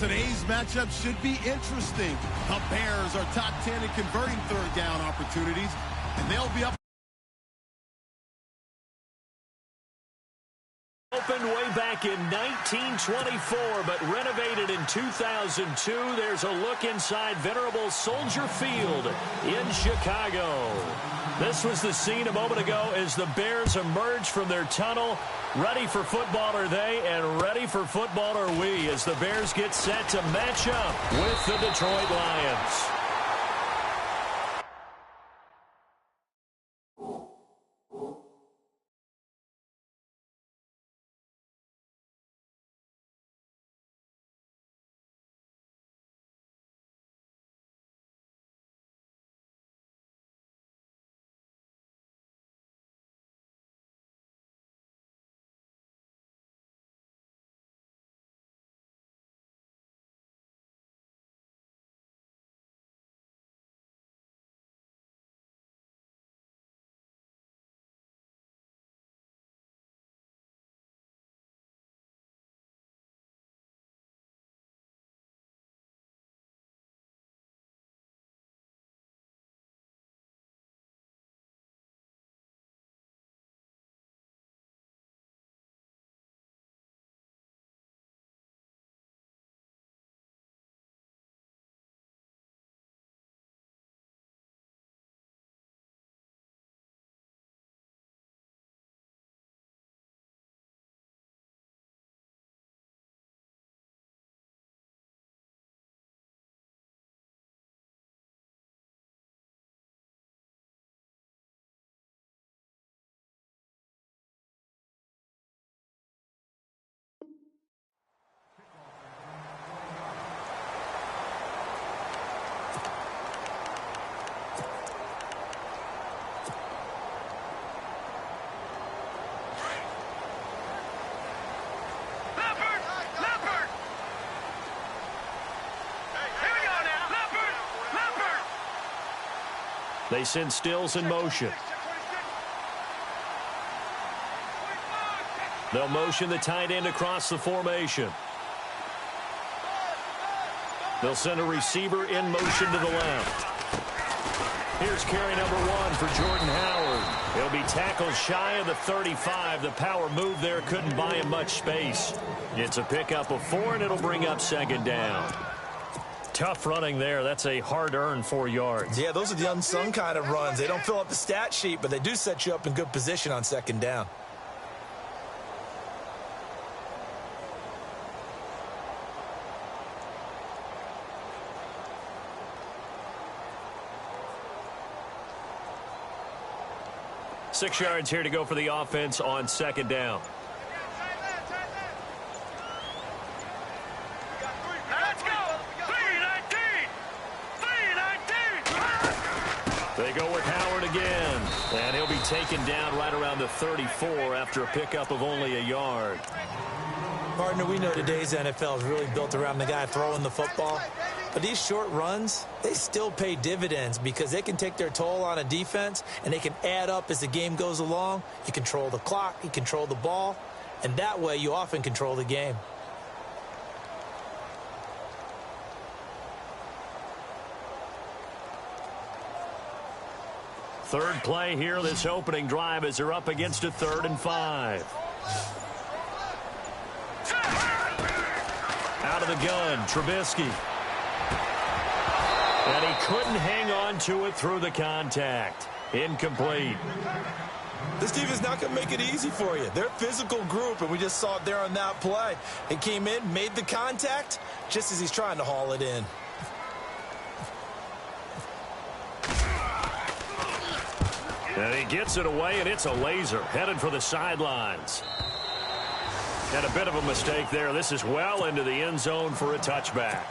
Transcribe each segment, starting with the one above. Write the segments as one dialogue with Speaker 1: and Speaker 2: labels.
Speaker 1: Today's matchup should be interesting. The Bears are top 10 in converting third down opportunities, and they'll be up.
Speaker 2: Opened way back in 1924, but renovated in 2002. There's a look inside venerable Soldier Field in Chicago. This was the scene a moment ago as the Bears emerged from their tunnel. Ready for football are they, and ready for football are we, as the Bears get set to match up with the Detroit Lions. They send Stills in motion. They'll motion the tight end across the formation. They'll send a receiver in motion to the left. Here's carry number 1 for Jordan Howard. He'll be tackled shy of the 35. The power move there couldn't buy him much space. It's a pickup of 4, and it'll bring up second down. Tough running there. That's a hard-earned 4 yards.
Speaker 3: Yeah, those are the unsung kind of runs. They don't fill up the stat sheet, but they do set you up in good position on second down.
Speaker 2: Six yards here to go for the offense on second down. They go with Howard again, and he'll be taken down right around the 34 after a pickup of only a yard.
Speaker 3: Partner, we know today's NFL is really built around the guy throwing the football. But these short runs, they still pay dividends because they can take their toll on a defense, and they can add up as the game goes along. You control the clock, you control the ball, and that way you often control the game.
Speaker 2: Third play here, this opening drive, as they're up against a 3rd and 5. Out of the gun, Trubisky. And he couldn't hang on to it through the contact. Incomplete.
Speaker 3: This team is not going to make it easy for you. They're a physical group, and we just saw it there on that play. He came in, made the contact, just as he's trying to haul it in.
Speaker 2: And he gets it away, and it's a laser headed for the sidelines. And a bit of a mistake there. This is well into the end zone for a touchback.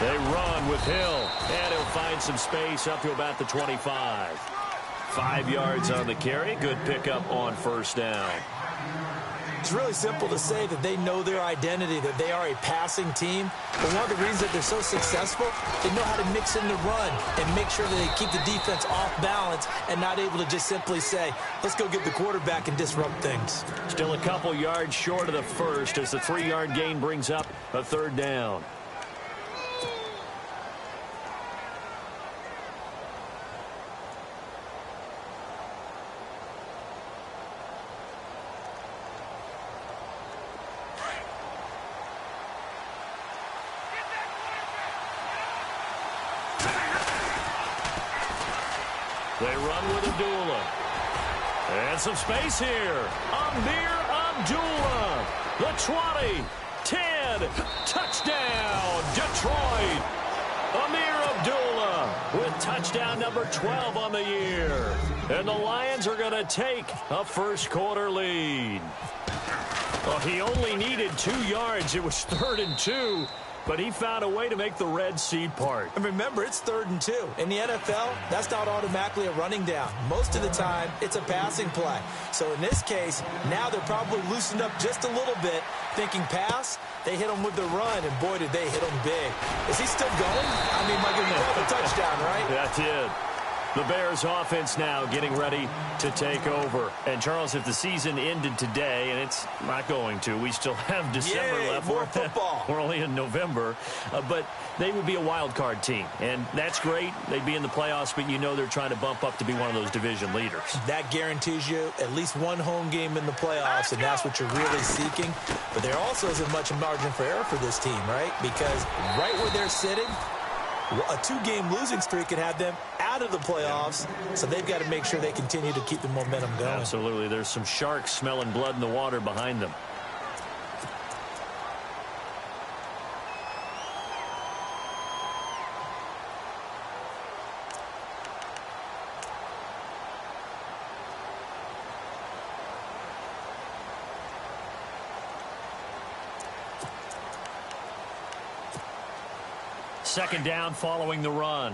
Speaker 2: They run with Hill, and he'll find some space up to about the 25. 5 yards on the carry. Good pickup on first down.
Speaker 3: It's really simple to say that they know their identity, that they are a passing team. But one of the reasons that they're so successful, they know how to mix in the run and make sure that they keep the defense off balance and not able to just simply say, let's go get the quarterback and disrupt things.
Speaker 2: Still a couple yards short of the first as the 3-yard gain brings up a third down. They run with Abdullah. And some space here. Amir Abdullah. The 20. 10. Touchdown, Detroit. Amir Abdullah with touchdown number 12 on the year. And the Lions are going to take a first-quarter lead. Well, he only needed 2 yards. It was 3rd and 2. But he found a way to make the Red Sea part.
Speaker 3: And remember, it's 3rd and 2. In the NFL, that's not automatically a running down. Most of the time, it's a passing play. So in this case, now they're probably loosened up just a little bit, thinking pass. They hit him with the run, and boy, did they hit him big. Is he still going? I mean, like a touchdown, right?
Speaker 2: That's it. The Bears offense now getting ready to take over. And, Charles, if the season ended today, and it's not going to, we still have December left.
Speaker 3: More football.
Speaker 2: We're only in November. But they would be a wild card team. And that's great. They'd be in the playoffs, but you know they're trying to bump up to be one of those division leaders.
Speaker 3: That guarantees you at least one home game in the playoffs, and that's what you're really seeking. But there also isn't much margin for error for this team, right? Because right where they're sitting, a 2-game losing streak could have them out of the playoffs, so they've got to make sure they continue to keep the momentum going.
Speaker 2: Absolutely. There's some sharks smelling blood in the water behind them. Second down following the run.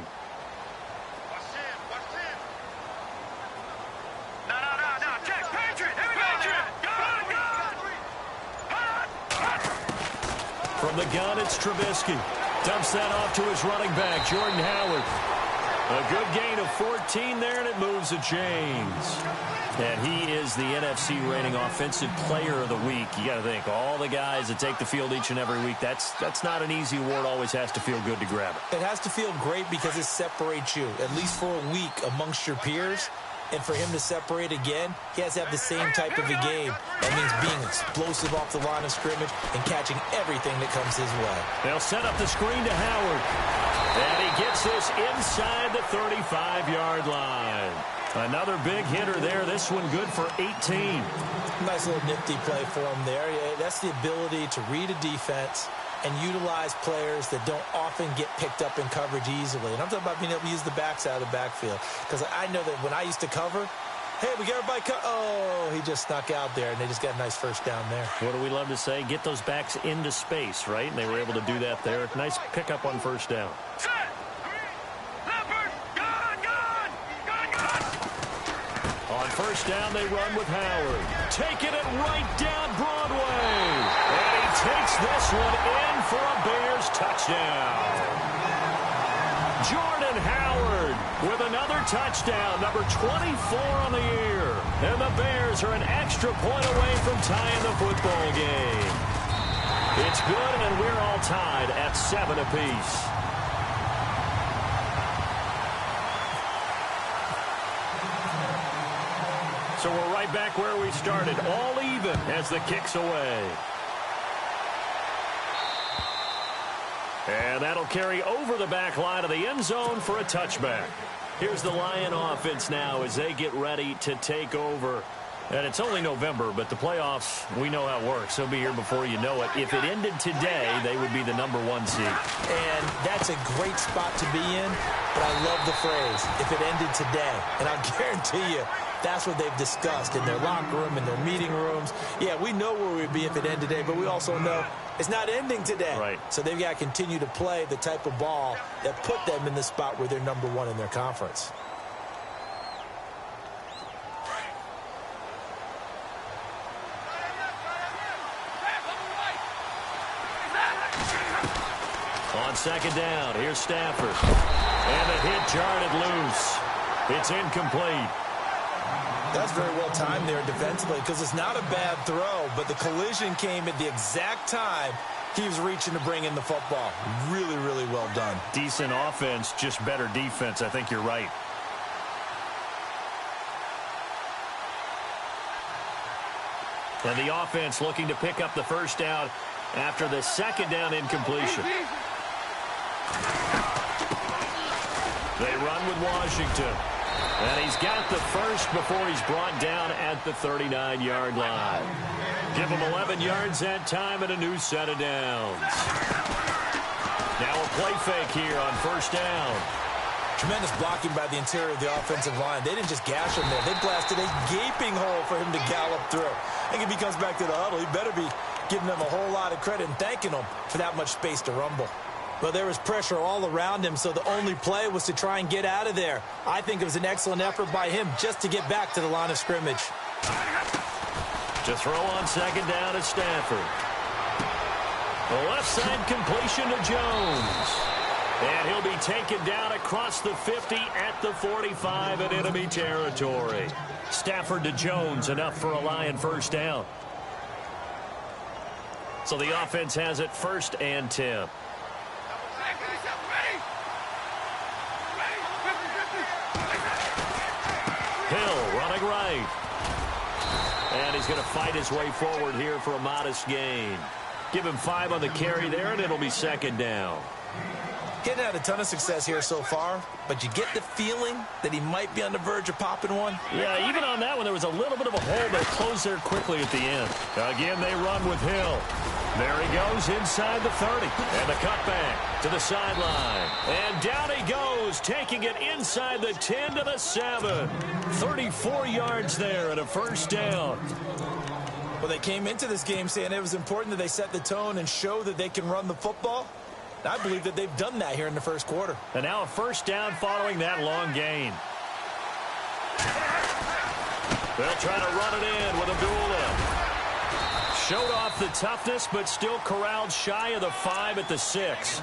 Speaker 2: From the gun, it's Trubisky. Dumps that off to his running back, Jordan Howard. A good gain of 14 there, and it moves the chains. And he is the NFC rating offensive player of the week. You got to think, all the guys that take the field each and every week, that's not an easy award. Always has to feel good to grab it.
Speaker 3: It has to feel great because it separates you, at least for a week, amongst your peers. And for him to separate again, he has to have the same type of a game. That means being explosive off the line of scrimmage and catching everything that comes his way.
Speaker 2: They'll set up the screen to Howard. And he gets this inside the 35-yard line. Another big hitter there. This one good for 18.
Speaker 3: Nice little nifty play for him there. That's the ability to read a defense and utilize players that don't often get picked up in coverage easily. And I'm talking about being able to use the backs out of the backfield. Because I know that when I used to cover, hey, we got everybody oh, he just snuck out there, and they just got a nice first down there.
Speaker 2: What do we love to say? Get those backs into space, right? And they were able to do that there. Nice pickup on first down. On first down, they run with Howard. Taking it right down Broadway. And he takes this one in for a Bears touchdown. Jordan Howard with another touchdown, number 24 on the year. And the Bears are an extra point away from tying the football game. It's good, and we're all tied at 7 apiece. So we're right back where we started, all even as the kick's away. And that'll carry over the back line of the end zone for a touchback. Here's the Lion offense now as they get ready to take over. And it's only November, but the playoffs, we know how it works. They'll be here before you know it. If it ended today, they would be the number 1 seed.
Speaker 3: And that's a great spot to be in, but I love the phrase, if it ended today. And I'll guarantee you, that's what they've discussed in their locker room, in their meeting rooms. Yeah, we know where we'd be if it ended today, but we also know it's not ending today.
Speaker 2: Right.
Speaker 3: So they've got to continue to play the type of ball that put them in the spot where they're number 1 in their conference.
Speaker 2: On second down, here's Stafford. And the hit jarred it loose. It's incomplete.
Speaker 3: That's very well timed there defensively because it's not a bad throw, but the collision came at the exact time he was reaching to bring in the football. Really, really well done.
Speaker 2: Decent offense, just better defense. I think you're right. And the offense looking to pick up the first down after the second down incompletion. They run with Washington. And he's got the first before he's brought down at the 39-yard line. Give him 11 yards that time and a new set of downs. Now a play fake here on first down.
Speaker 3: Tremendous blocking by the interior of the offensive line. They didn't just gash him there. They blasted a gaping hole for him to gallop through. I think if he comes back to the huddle, he better be giving them a whole lot of credit and thanking them for that much space to rumble. Well, there was pressure all around him, so the only play was to try and get out of there. I think it was an excellent effort by him just to get back to the line of scrimmage.
Speaker 2: To throw on second down is Stafford. The left side completion to Jones. And he'll be taken down across the 50 at the 45 in enemy territory. Stafford to Jones, enough for a Lion first down. So the offense has it 1st and 10. Hill running right. And he's going to fight his way forward here for a modest gain. Give him 5 on the carry there, and it'll be second down.
Speaker 3: Getting had a ton of success here so far, but you get the feeling that he might be on the verge of popping one.
Speaker 2: Yeah, even on that one, there was a little bit of a hole, but it closed there quickly at the end. Again, they run with Hill. There he goes inside the 30. And the cutback to the sideline. And down he goes, taking it inside the 10 to the 7. 34 yards there and a first down.
Speaker 3: Well, they came into this game saying it was important that they set the tone and show that they can run the football. And I believe that they've done that here in the first quarter.
Speaker 2: And now a first down following that long gain. They'll try to run it in with Abdullah. Showed off the toughness, but still corralled shy of the 5 at the 6.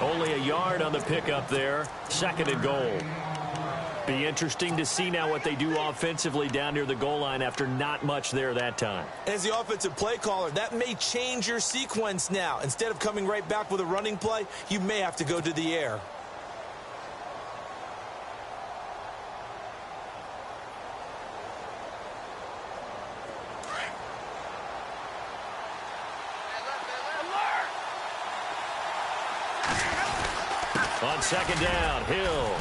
Speaker 2: Only a yard on the pickup there. 2nd and goal. Be interesting to see now what they do offensively down near the goal line after not much there that time.
Speaker 3: As the offensive play caller, that may change your sequence now. Instead of coming right back with a running play, you may have to go to the air.
Speaker 2: On second down, Hill.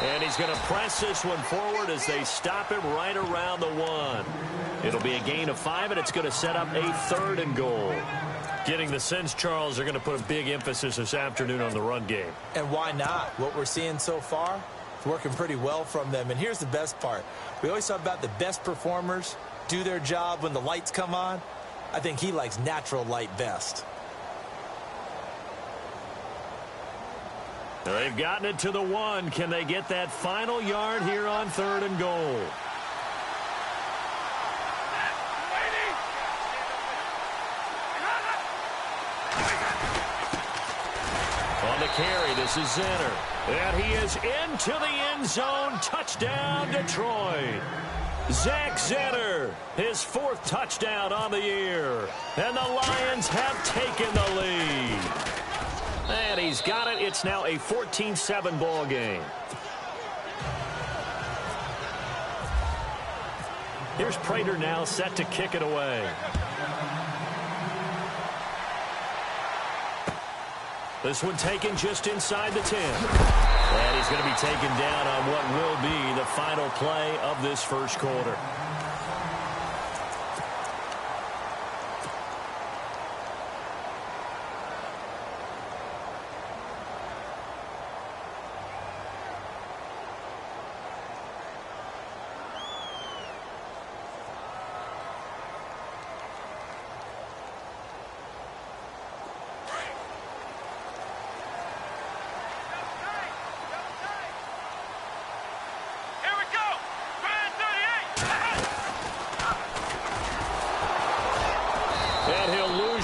Speaker 2: And he's going to press this one forward as they stop him right around the 1. It'll be a gain of 5, and it's going to set up a 3rd and goal. Getting the sense, Charles, they're going to put a big emphasis this afternoon on the run game.
Speaker 3: And why not? What we're seeing so far is working pretty well from them. And here's the best part. We always talk about the best performers do their job when the lights come on. I think he likes natural light best.
Speaker 2: They've gotten it to the 1. Can they get that final yard here on 3rd and goal? On the carry, this is Zenner. And he is into the end zone. Touchdown, Detroit. Zach Zenner, his 4th touchdown on the year. And the Lions have taken the lead. And he's got it. It's now a 14-7 ball game. Here's Prater now set to kick it away. This one taken just inside the 10. And he's going to be taken down on what will be the final play of this first quarter.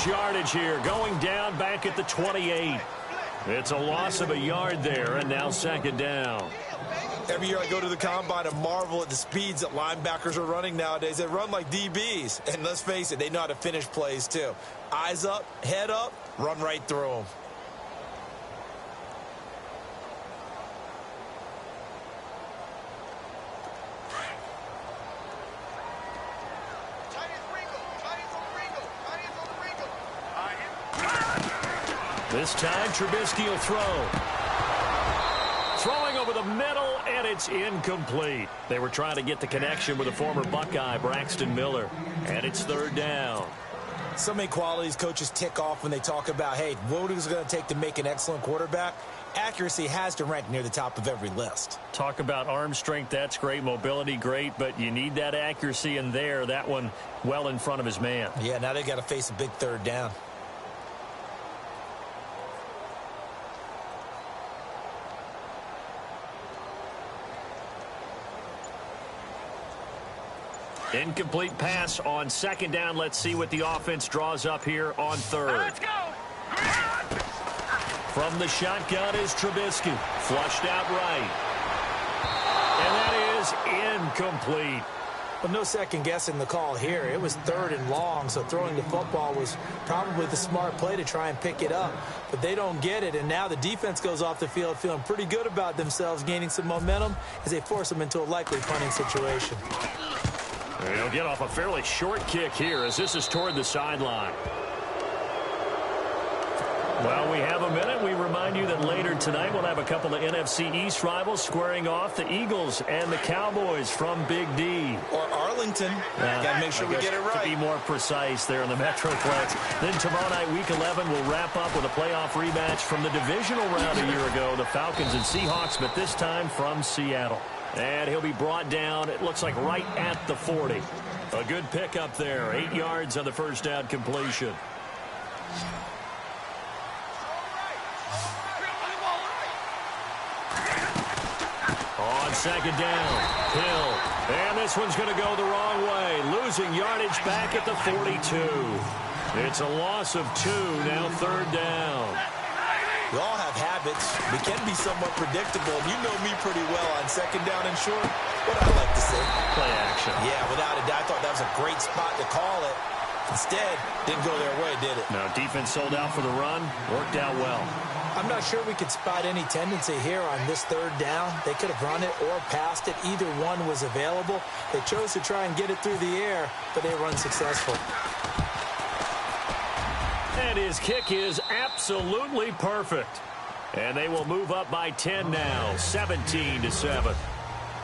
Speaker 2: Yardage here, going down back at the 28. It's a loss of a yard there, and now second down.
Speaker 3: Every year I go to the combine and marvel at the speeds that linebackers are running nowadays. They run like DBs. And let's face it, they know how to finish plays too. Eyes up, head up, run right through them.
Speaker 2: This time, Trubisky will throw. Throwing over the middle, and it's incomplete. They were trying to get the connection with the former Buckeye, Braxton Miller. And it's third down.
Speaker 3: So many qualities coaches tick off when they talk about, hey, what is it going to take to make an excellent quarterback? Accuracy has to rank near the top of every list.
Speaker 2: Talk about arm strength, that's great. Mobility, great. But you need that accuracy in there. That one well in front of his man.
Speaker 3: Yeah, now they got to face a big third down.
Speaker 2: Incomplete pass on second down. Let's see what the offense draws up here on third.
Speaker 4: Let's go.
Speaker 2: From the shotgun is Trubisky. Flushed out right. And that is incomplete.
Speaker 3: Well, no second guessing the call here. It was third and long, so throwing the football was probably the smart play to try and pick it up. But they don't get it, and now the defense goes off the field feeling pretty good about themselves, gaining some momentum as they force them into a likely punting situation.
Speaker 2: They'll get off a fairly short kick here as this is toward the sideline. Well, we have a minute. We remind you that later tonight we'll have a couple of NFC East rivals squaring off, the Eagles and the Cowboys from Big D.
Speaker 3: Or Arlington. Got to make sure we get it right.
Speaker 2: To be more precise there in the Metroplex. Then tomorrow night, Week 11, we'll wrap up with a playoff rematch from the divisional round a year ago, the Falcons and Seahawks, but this time from Seattle. And he'll be brought down, it looks like, right at the 40. A good pickup there. 8 yards on the first down completion. On second down, Hill. And this one's going to go the wrong way. Losing yardage back at the 42. It's a loss of 2, now third down.
Speaker 3: We all have habits. We can be somewhat predictable. And you know me pretty well on second down and short. What I like to say.
Speaker 2: Play action.
Speaker 3: Yeah, without a doubt. I thought that was a great spot to call it. Instead, didn't go their way, did it?
Speaker 2: No, defense sold out for the run. Worked out well.
Speaker 3: I'm not sure we could spot any tendency here on this third down. They could have run it or passed it. Either one was available. They chose to try and get it through the air, but they were unsuccessful.
Speaker 2: And his kick is absolutely perfect. And they will move up by 10 now, 17-7.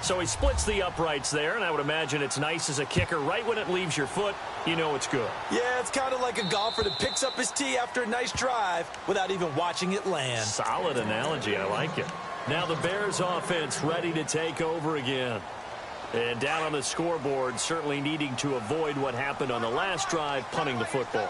Speaker 2: So he splits the uprights there, and I would imagine it's nice as a kicker. Right when it leaves your foot, you know it's good.
Speaker 3: Yeah, it's kind of like a golfer that picks up his tee after a nice drive without even watching it land.
Speaker 2: Solid analogy. I like it. Now the Bears offense ready to take over again. And down on the scoreboard, certainly needing to avoid what happened on the last drive, punting the football.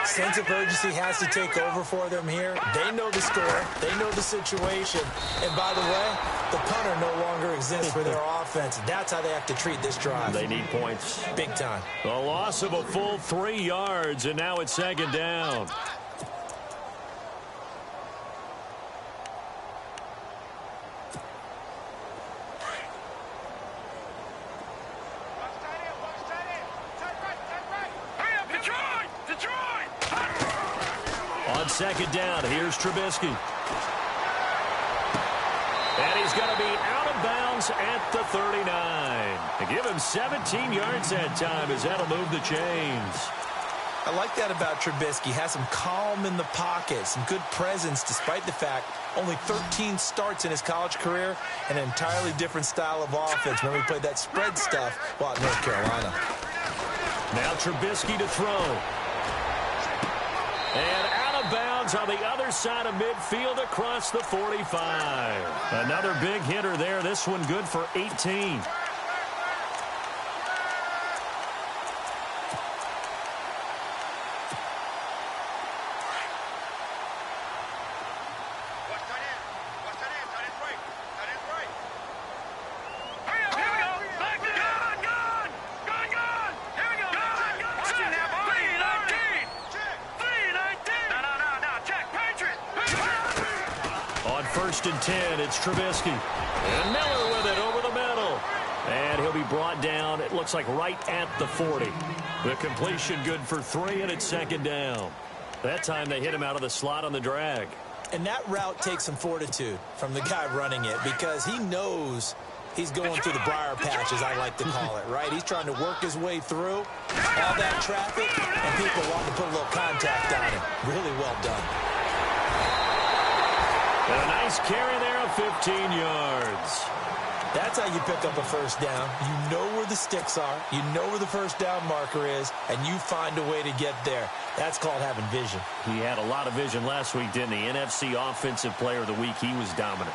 Speaker 3: Sense of urgency has to take over for them here. They know the score. They know the situation. And by the way, the punter no longer exists for their offense. That's how they have to treat this drive.
Speaker 2: They need points.
Speaker 3: Big time.
Speaker 2: A loss of a full 3 yards, and now it's second down. On second down, here's Trubisky. And he's going to be out of bounds at the 39. They give him 17 yards that time as that'll move the chains.
Speaker 3: I like that about Trubisky. Has some calm in the pocket, some good presence despite the fact only 13 starts in his college career and an entirely different style of offense. Remember, he played that spread stuff while at North Carolina.
Speaker 2: Now Trubisky to throw. And out of bounds on the other side of midfield across the 45. Another big hitter there. This one good for 18. first and 10. It's Trubisky. And Miller with it over the middle. And he'll be brought down, it looks like right at the 40. The completion good for 3, and it's second down. That time they hit him out of the slot on the drag.
Speaker 3: And that route takes some fortitude from the guy running it because he knows he's going through the briar patch, as I like to call it, right? He's trying to work his way through all that traffic, and people want to put a little contact on him. Really well done.
Speaker 2: And a nice carry there of 15 yards.
Speaker 3: That's how you pick up a first down. You know where the sticks are. You know where the first down marker is, and you find a way to get there. That's called having vision.
Speaker 2: He had a lot of vision last week, didn't he? NFC Offensive Player of the Week. He was dominant.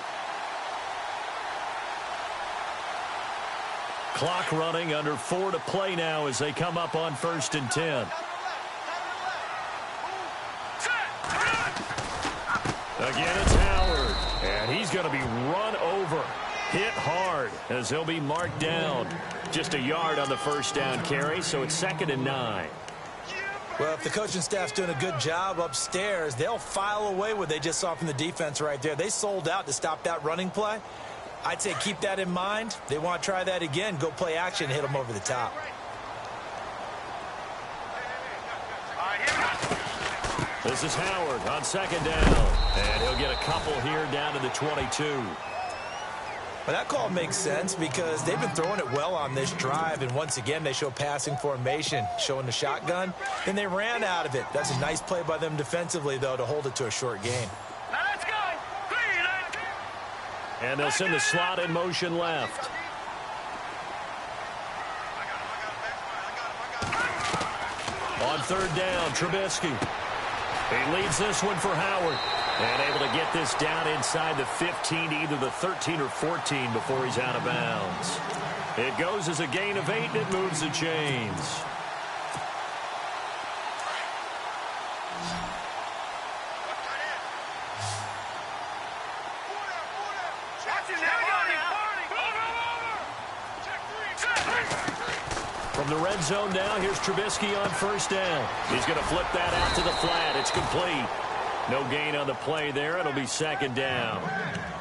Speaker 2: Clock running, under 4 to play now as they come up on first and 10. Again, it's Howard, and he's going to be run over. Hit hard as he'll be marked down. Just a yard on the first down carry, so it's second and 9.
Speaker 3: Well, if the coaching staff's doing a good job upstairs, they'll file away what they just saw from the defense right there. They sold out to stop that running play. I'd say keep that in mind. They want to try that again. Go play action, hit them over the top.
Speaker 2: This is Howard on second down, and he'll get a couple here down to the 22.
Speaker 3: Well, that call makes sense because they've been throwing it well on this drive, and once again, they show passing formation, showing the shotgun. Then they ran out of it. That's a nice play by them defensively, though, to hold it to a short game.
Speaker 4: Now let's go.
Speaker 2: And they'll send the slot in motion left. On third down, Trubisky. He leads this one for Howard. And able to get this down inside the 15 to either the 13 or 14 before he's out of bounds. It goes as a gain of 8, and it moves the chains. From the red zone now, here's Trubisky on first down. He's going to flip that out to the flat. It's complete. No gain on the play there. It'll be second down.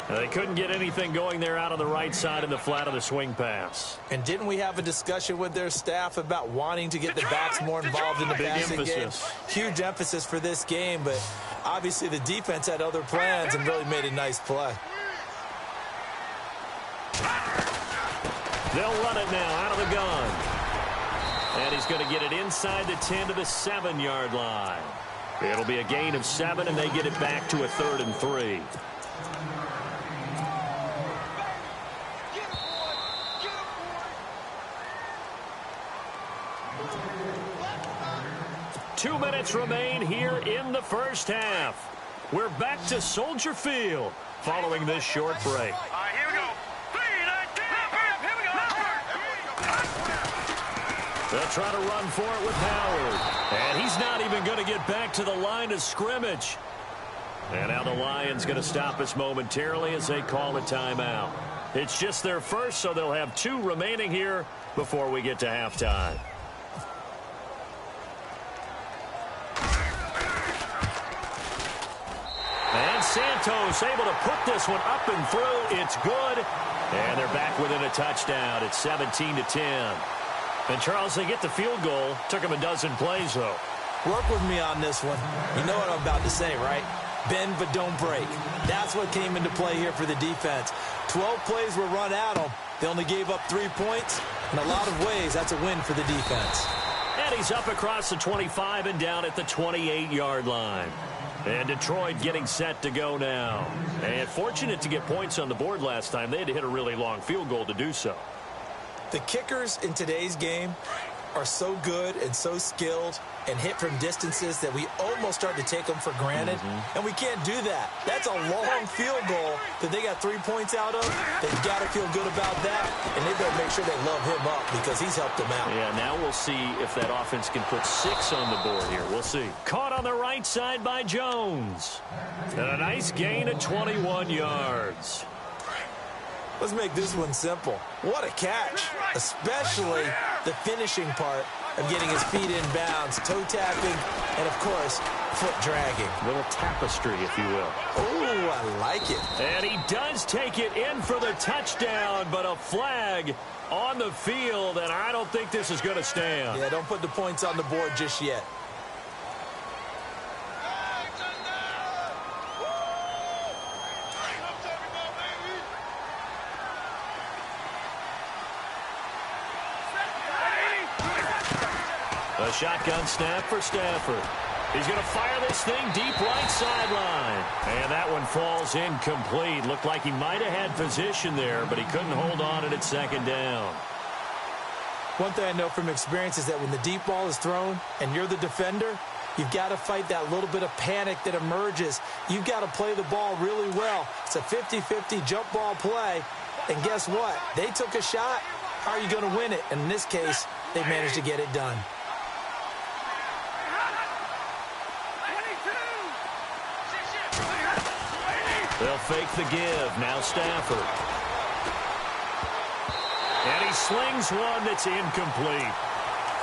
Speaker 2: They couldn't get anything going there out on the right side in the flat of the swing pass.
Speaker 3: And didn't we have a discussion with their staff about wanting to get the backs more involved in the passing game? Huge emphasis for this game, but obviously the defense had other plans and really made a nice play.
Speaker 2: They'll run it now out of the gun. And he's going to get it inside the 10 to the 7-yard line. It'll be a gain of 7, and they get it back to a 3rd and 3. Two minutes remain here in the first half. We're back to Soldier Field following this short break.
Speaker 4: Here we go.
Speaker 2: They'll try to run for it with Howard. And he's not even going to get back to the line of scrimmage. And now the Lions going to stop us momentarily as they call a timeout. It's just their first, so they'll have 2 remaining here before we get to halftime. And Santos able to put this one up and through. It's good. And they're back within a touchdown. It's 17-10. And, Charles, they get the field goal. Took them a dozen plays, though.
Speaker 3: Work with me on this one. You know what I'm about to say, right? Bend but don't break. That's what came into play here for the defense. 12 plays were run at them. They only gave up 3 points. In a lot of ways, that's a win for the defense.
Speaker 2: And he's up across the 25 and down at the 28-yard line. And Detroit getting set to go now. And fortunate to get points on the board last time. They had to hit a really long field goal to do so.
Speaker 3: The kickers in today's game are so good and so skilled and hit from distances that we almost start to take them for granted. And we can't do that. That's a long field goal that they got 3 points out of. They've got to feel good about that, and they better make sure they love him up because he's helped them out.
Speaker 2: Yeah, now we'll see if that offense can put 6 on the board here. We'll see. Caught on the right side by Jones. And a nice gain of 21 yards.
Speaker 3: Let's make this one simple. What a catch, especially the finishing part of getting his feet in bounds, toe tapping and, of course, foot dragging.
Speaker 2: A little tapestry, if you will.
Speaker 3: Oh, I like it.
Speaker 2: And he does take it in for the touchdown, but a flag on the field, and I don't think this is going to stand.
Speaker 3: Yeah, don't put the points on the board just yet.
Speaker 2: A shotgun snap for Stafford. He's going to fire this thing deep right sideline. And that one falls incomplete. Looked like he might have had position there, but he couldn't hold on at second down.
Speaker 3: One thing I know from experience is that when the deep ball is thrown and you're the defender, you've got to fight that little bit of panic that emerges. You've got to play the ball really well. It's a 50-50 jump ball play. And guess what? They took a shot. How are you going to win it? And in this case, they managed to get it done.
Speaker 2: They'll fake the give. Now Stafford. And he slings one that's incomplete.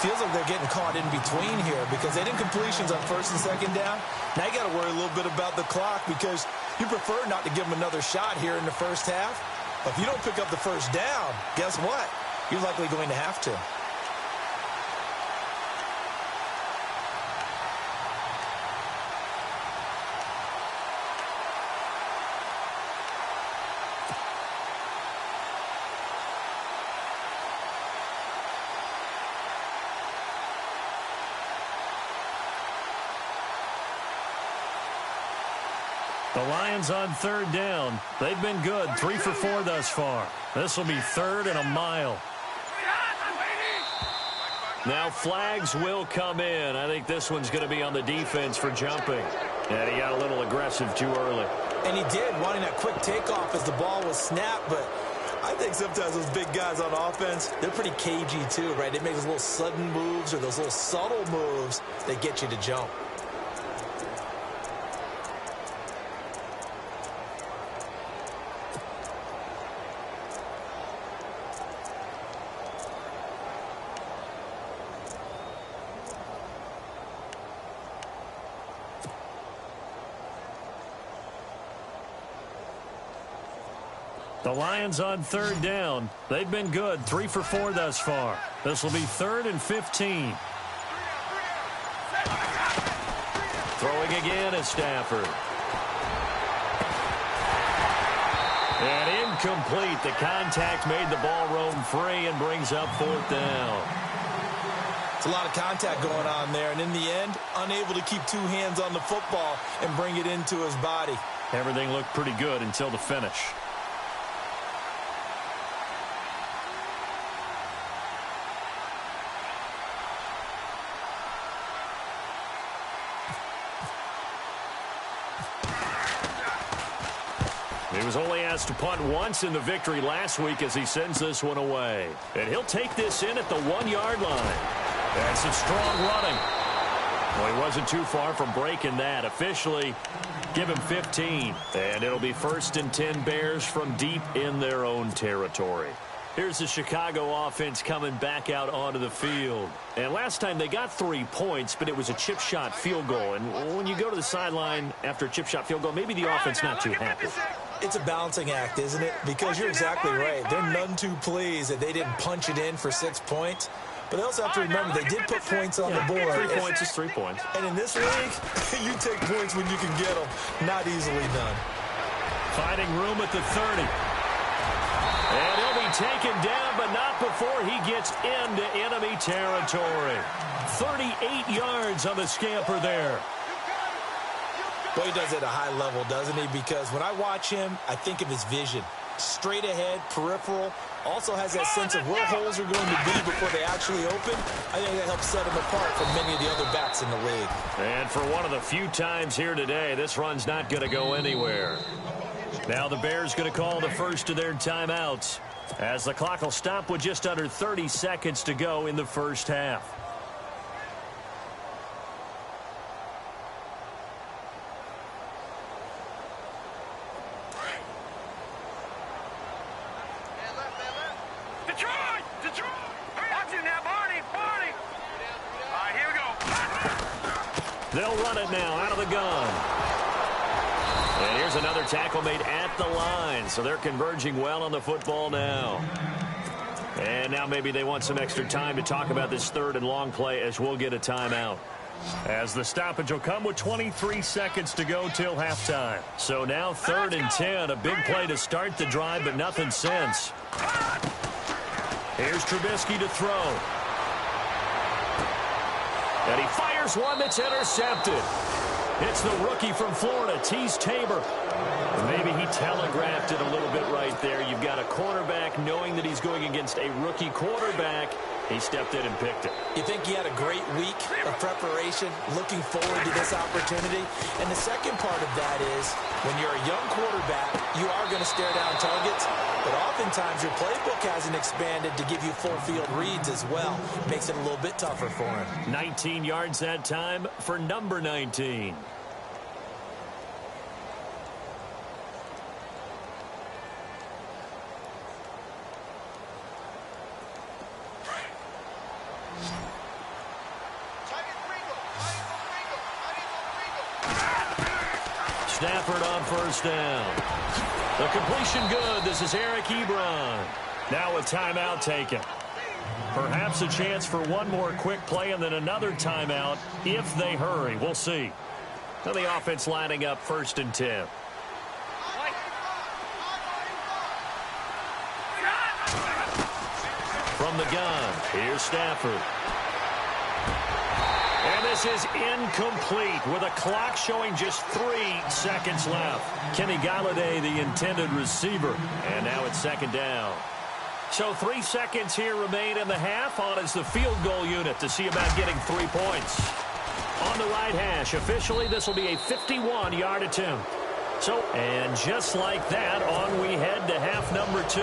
Speaker 3: Feels like they're getting caught in between here because they did completions on first and second down. Now you got to worry a little bit about the clock because you prefer not to give them another shot here in the first half. But if you don't pick up the first down, guess what? You're likely going to have to.
Speaker 2: The Lions on third down. They've been good. 3 for 4 thus far. This will be third and a mile. Now flags will come in. I think this one's going to be on the defense for jumping. And he got a little aggressive too early.
Speaker 3: And he did, wanting that quick takeoff as the ball was snapped. But I think sometimes those big guys on offense, they're pretty cagey too, right? They make those little sudden moves or those little subtle moves that get you to jump.
Speaker 2: The Lions on third down. They've been good. 3 for 4 thus far. This will be third and 15. Throwing again is Stafford. And incomplete. The contact made the ball roam free and brings up fourth down.
Speaker 3: It's a lot of contact going on there, and in the end, unable to keep two hands on the football and bring it into his body.
Speaker 2: Everything looked pretty good until the finish. He was only asked to punt once in the victory last week as he sends this one away. And he'll take this in at the 1-yard line. That's some strong running. Well, he wasn't too far from breaking that. Officially, give him 15. And it'll be first and 10 Bears from deep in their own territory. Here's the Chicago offense coming back out onto the field. And last time they got 3 points, but it was a chip shot field goal. And when you go to the sideline after a chip shot field goal, maybe the offense not too happy.
Speaker 3: It's a balancing act, isn't it? Because you're exactly right. They're none too pleased that they didn't punch it in for 6 points. But they also have to remember they did put points on the board.
Speaker 2: 3 points is 3 points.
Speaker 3: And in this league, you take points when you can get them. Not easily done.
Speaker 2: Finding room at the 30. And he'll be taken down, but not before he gets into enemy territory. 38 yards on the scamper there.
Speaker 3: Well, he does it at a high level, doesn't he? Because when I watch him, I think of his vision. Straight ahead, peripheral. Also has that sense of where holes are going to be before they actually open. I think that helps set him apart from many of the other backs in the league.
Speaker 2: And for one of the few times here today, this run's not going to go anywhere. Now the Bears going to call the first of their timeouts as the clock will stop with just under 30 seconds to go in the first half. They'll run it now out of the gun. And here's another tackle made at the line. So they're converging well on the football now. And now maybe they want some extra time to talk about this third and long play as we'll get a timeout. As the stoppage will come with 23 seconds to go till halftime. So now 3rd and 10. A big play to start the drive, but nothing since. Here's Trubisky to throw. And he fires one that's intercepted. It's the rookie from Florida, Tease Tabor. Maybe he telegraphed it a little bit right there. You've got a cornerback knowing that he's going against a rookie quarterback. He stepped in and picked it.
Speaker 3: You think he had a great week of preparation, looking forward to this opportunity? And the second part of that is, when you're a young quarterback, you are going to stare down targets, but oftentimes your playbook hasn't expanded to give you full field reads as well. Makes it a little bit tougher for him.
Speaker 2: 19 yards that time for number 19. Stafford on first down. The completion good. This is Eric Ebron. Now a timeout taken. Perhaps a chance for one more quick play and then another timeout if they hurry. We'll see. Now the offense lining up 1st and 10. From the gun, here's Stafford. And this is incomplete with a clock showing just 3 seconds left. Kenny Galladay, the intended receiver. And now it's 2nd down. So 3 seconds here remain in the half. On is the field goal unit to see about getting 3 points. On the right hash, officially this will be a 51-yard attempt. So, and just like that, on we head to half number 2.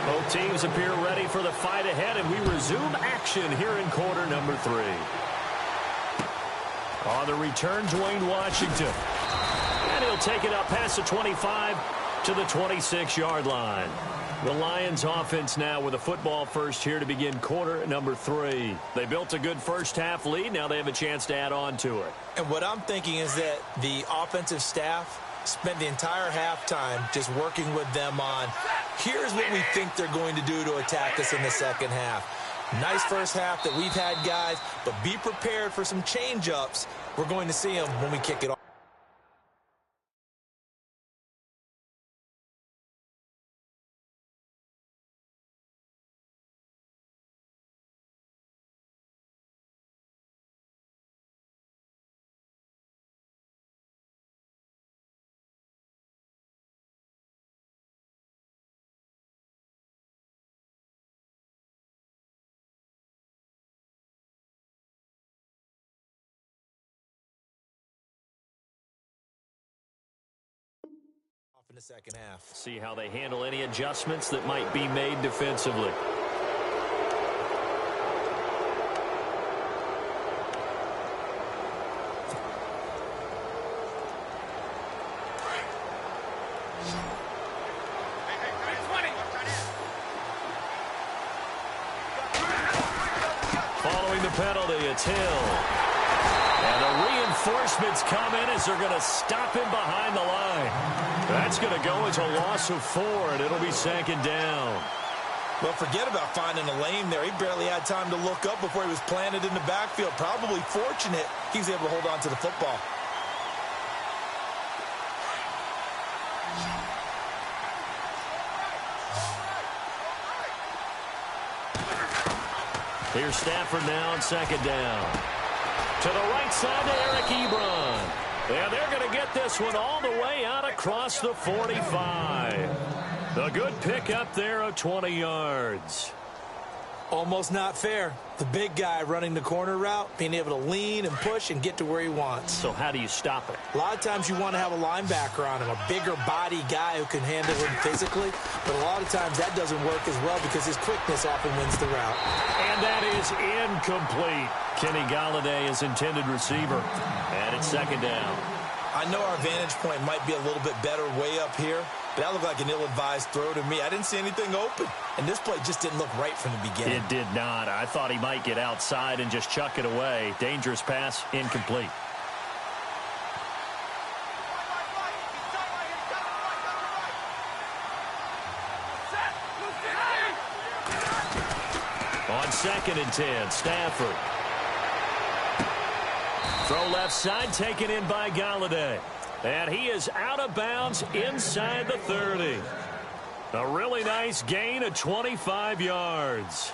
Speaker 2: Both teams appear ready for the fight ahead, and we resume action here in quarter number 3. On the return, Dwayne Washington. And he'll take it up past the 25 to the 26-yard line. The Lions offense now with a football first here to begin quarter number 3. They built a good first half lead. Now they have a chance to add on to it.
Speaker 3: And what I'm thinking is that the offensive staff spent the entire halftime just working with them on, here's what we think they're going to do to attack us in the second half. Nice first half that we've had, guys, but be prepared for some change-ups. We're going to see them when we kick it off. In the second half.
Speaker 2: See how they handle any adjustments that might be made defensively. Following the penalty, it's Hill. And the reinforcements come in as they're going to stop him behind the line. That's going to go as a loss of 4, and it'll be 2nd down.
Speaker 3: Well, forget about finding a lane there. He barely had time to look up before he was planted in the backfield. Probably fortunate he was able to hold on to the football.
Speaker 2: Here's Stafford now on 2nd down. To the right side to Eric Ebron. And they're going to get this one all the way out across the 45. A good pick up there of 20 yards.
Speaker 3: Almost not fair. The big guy running the corner route, being able to lean and push and get to where he wants.
Speaker 2: So how do you stop it?
Speaker 3: A lot of times you want to have a linebacker on him, a bigger body guy who can handle him physically. But a lot of times that doesn't work as well because his quickness often wins the route.
Speaker 2: And that is incomplete. Kenny Galladay is intended receiver. And it's 2nd down.
Speaker 3: I know our vantage point might be a little bit better way up here, but that looked like an ill-advised throw to me. I didn't see anything open, and this play just didn't look right from the beginning.
Speaker 2: It did not. I thought he might get outside and just chuck it away. Dangerous pass, incomplete. On 2nd and 10, Stafford. Throw left side, taken in by Galladay. And he is out of bounds inside the 30. A really nice gain of 25 yards.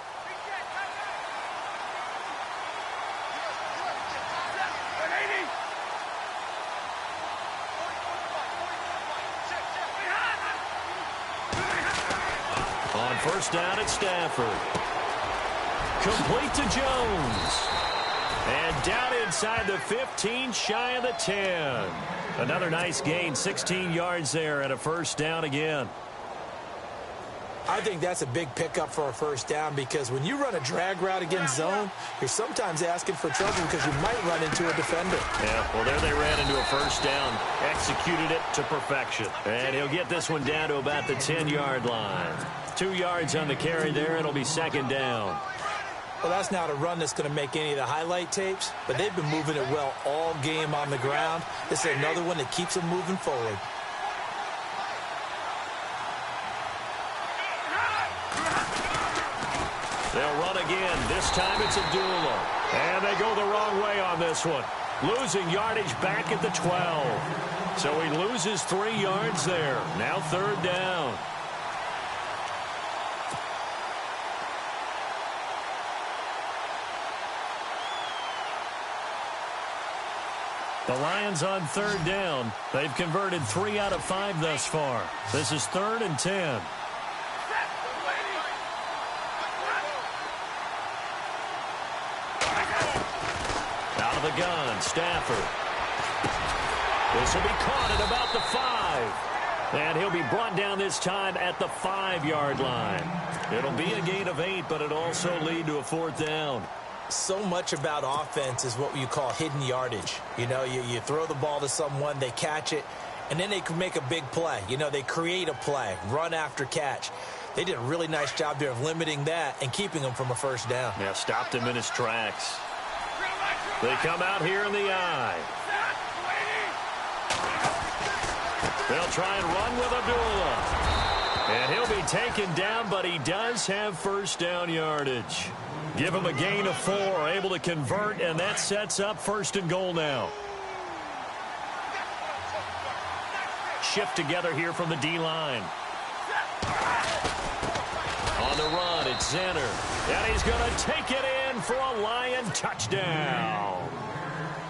Speaker 2: On 1st down at Stafford. Complete to Jones. And down inside the 15, shy of the 10. Another nice gain, 16 yards there and a 1st down again.
Speaker 3: I think that's a big pickup for a 1st down because when you run a drag route against zone, you're sometimes asking for trouble because you might run into a defender.
Speaker 2: Yeah, well, there they ran into a 1st down, executed it to perfection. And he'll get this one down to about the 10-yard line. 2 yards on the carry there, it'll be 2nd down.
Speaker 3: Well, that's not a run that's going to make any of the highlight tapes, but they've been moving it well all game on the ground. This is another one that keeps them moving forward.
Speaker 2: They'll run again. This time it's Abdullah. And they go the wrong way on this one. Losing yardage back at the 12. So he loses 3 yards there. Now 3rd down. The Lions on 3rd down. They've converted 3 out of 5 thus far. This is 3rd and 10. Out of the gun, Stafford. This will be caught at about the 5. And he'll be brought down this time at the 5-yard line. It'll be a gain of 8, but it'll also lead to a 4th down.
Speaker 3: So much about offense is what you call hidden yardage. You know, you throw the ball to someone, they catch it, and then they can make a big play. You know, they create a play, run after catch. They did a really nice job there of limiting that and keeping him from a 1st down.
Speaker 2: Yeah, stopped him in his tracks. They come out here in the eye. They'll try and run with Abdullah. And he'll be taken down, but he does have 1st down yardage. Give him a gain of 4, able to convert, and that sets up 1st and goal now. Shift together here from the D-line. On the run, it's Zenner. And he's going to take it in for a Lion touchdown.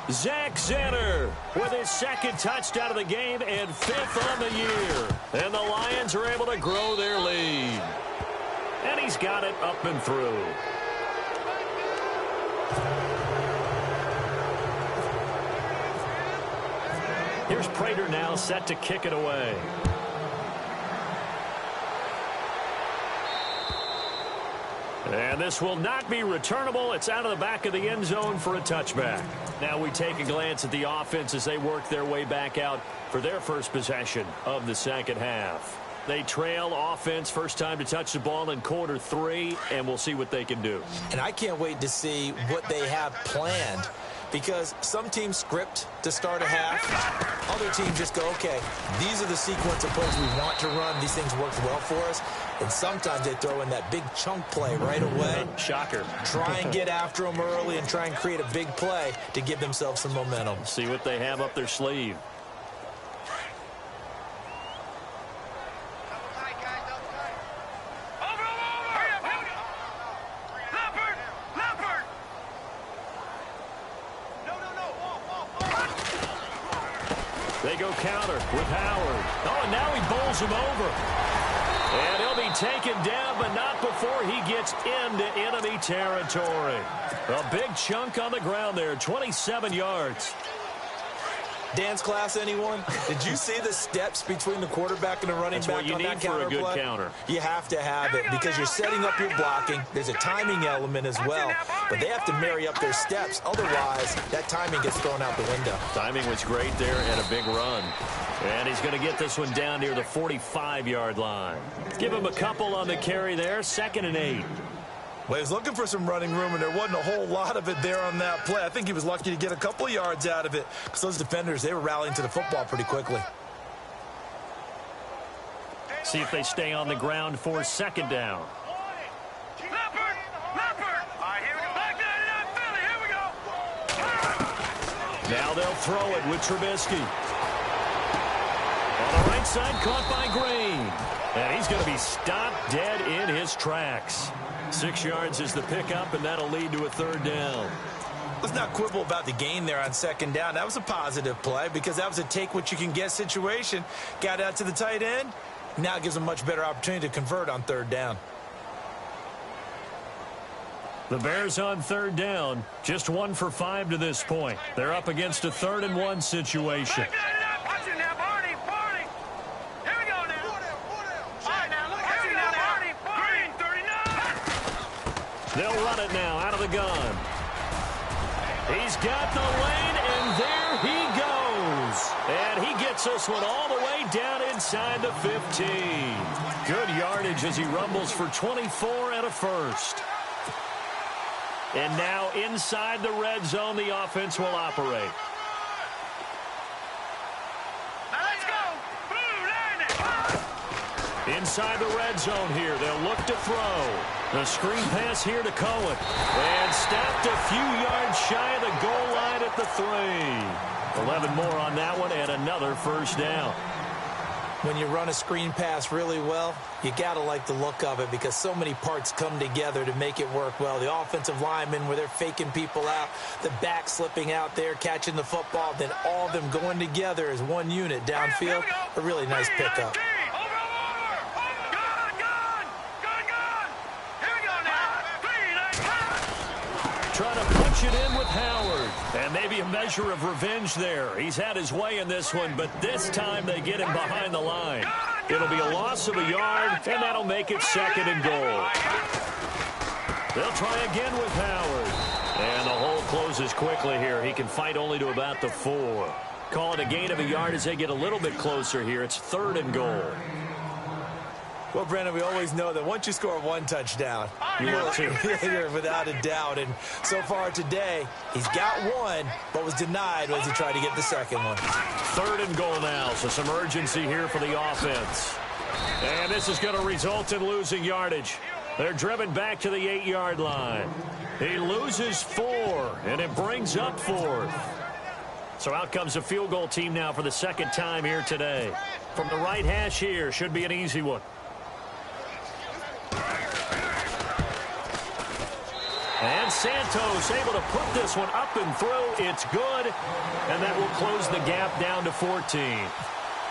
Speaker 2: Zach Zenner with his 2nd touchdown of the game and 5th on the year. And the Lions are able to grow their lead. And he's got it up and through. Here's Prater now set to kick it away. And this will not be returnable. It's out of the back of the end zone for a touchback. Now we take a glance at the offense as they work their way back out for their 1st possession of the 2nd half. They trail offense, first time to touch the ball in quarter 3, and we'll see what they can do.
Speaker 3: And I can't wait to see what they have planned, because some teams script to start a half. Other teams just go, okay, these are the sequence of plays we want to run. These things work well for us. And sometimes they throw in that big chunk play right away.
Speaker 2: Shocker.
Speaker 3: Try and get after them early and try and create a big play to give themselves some momentum.
Speaker 2: See what they have up their sleeve. They go counter with Howard. Oh, and now he bowls him over. And he'll be taken down, but not before he gets into enemy territory. A big chunk on the ground there, 27 yards.
Speaker 3: Dance class, anyone? Did you see the steps between the quarterback and the running back on that counter play?
Speaker 2: That's what you need for a good counter.
Speaker 3: You have to have it because you're setting up your blocking. There's a timing element as well, but they have to marry up their steps. Otherwise, that timing gets thrown out the window.
Speaker 2: Timing was great there and a big run. And he's going to get this one down near the 45-yard line. Give him a couple on the carry there, 2nd and 8.
Speaker 3: Well, he was looking for some running room, and there wasn't a whole lot of it there on that play. I think he was lucky to get a couple of yards out of it because those defenders, they were rallying to the football pretty quickly.
Speaker 2: See if they stay on the ground for 2nd down. Now they'll throw it with Trubisky. On the right side, caught by Green. And he's going to be stopped dead in his tracks. 6 yards is the pickup, and that'll lead to a 3rd down.
Speaker 3: Let's not quibble about the gain there on 2nd down. That was a positive play because that was a take-what-you-can-get situation. Got out to the tight end. Now it gives them a much better opportunity to convert on 3rd down.
Speaker 2: The Bears on 3rd down, just 1 for 5 to this point. They're up against a 3rd and 1 situation. They'll run it now out of the gun. He's got the lane, and there he goes. And he gets this one all the way down inside the 15. Good yardage as he rumbles for 24 and a 1st. And now inside the red zone, the offense will operate. Inside the red zone here, they'll look to throw. The screen pass here to Cohen. And stopped a few yards shy of the goal line at the 3. 11 more on that one and another 1st down.
Speaker 3: When you run a screen pass really well, you got to like the look of it because so many parts come together to make it work well. The offensive linemen where they're faking people out, the back slipping out there, catching the football, then all of them going together as one unit downfield. A really nice pickup.
Speaker 2: Trying to punch it in with Howard. And maybe a measure of revenge there. He's had his way in this one, but this time they get him behind the line. It'll be a loss of a yard, and that'll make it 2nd and goal. They'll try again with Howard. And the hole closes quickly here. He can fight only to about the 4. Call it a gain of a yard as they get a little bit closer here. It's 3rd and goal.
Speaker 3: Well, Brandon, we always know that once you score 1 touchdown, you're without a doubt. And so far today, he's got 1, but was denied as he tried to get the 2nd one.
Speaker 2: 3rd and goal now, so some urgency here for the offense. And this is going to result in losing yardage. They're driven back to the 8-yard line. He loses 4, and it brings up 4th. So out comes a field goal team now for the 2nd time here today. From the right hash here, should be an easy one. And Santos able to put this one up and through. It's good. And that will close the gap down to 14.